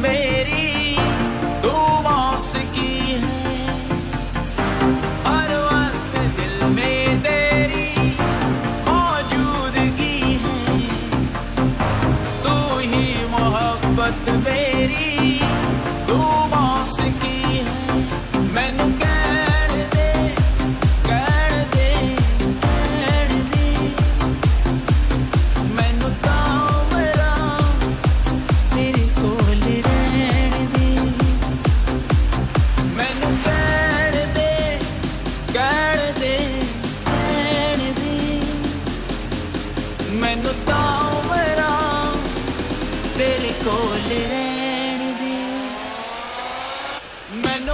मेरी तू मौसिकी है। हर वक्त दिल में तेरी मौजूदगी है। तू ही मोहब्बत मेरी तू मौसिकी है। मैनू कहण दे कहण दे कहण दे मैनू तां मेरा तेरे कोल रहण दे। मैनू कहण दे कहण दे कहण दे मैनू तां मेरा तेरे कोल रहण दे। मैनू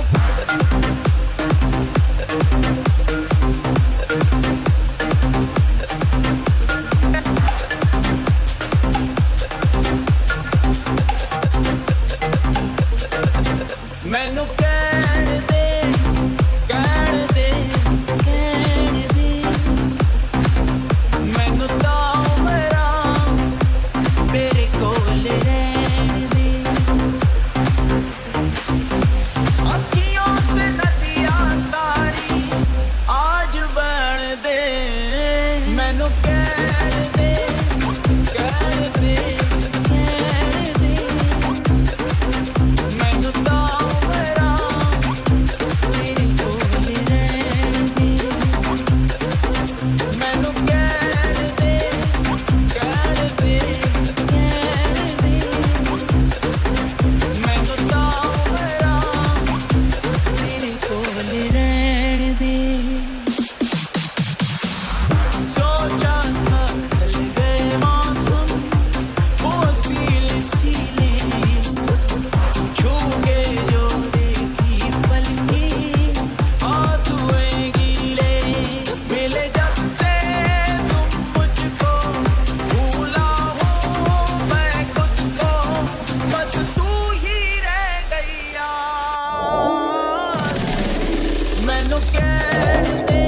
मैनू कहण दे कहण दे कहण दे मैनू तां मेरा तेरे कोल रहण दे। अखियों से नदियां सारी आज बहण दे। मैनू कहण दे कहण दे कहण दे मैनू तां मेरा तेरे कोल रहण दे। मैनू कहण दे कहण दे कहण दे मैनू तां मेरा तेरे कोल रहण दे। सोचा था ढल गए मौसम वो सीले सीले छू के जो देखी पलकें हाथ हुए गीले। मिले जब से तुम मुझको भूला हूँ मैं खुद को बस तू ही रह गई यार। मैनू कहण दे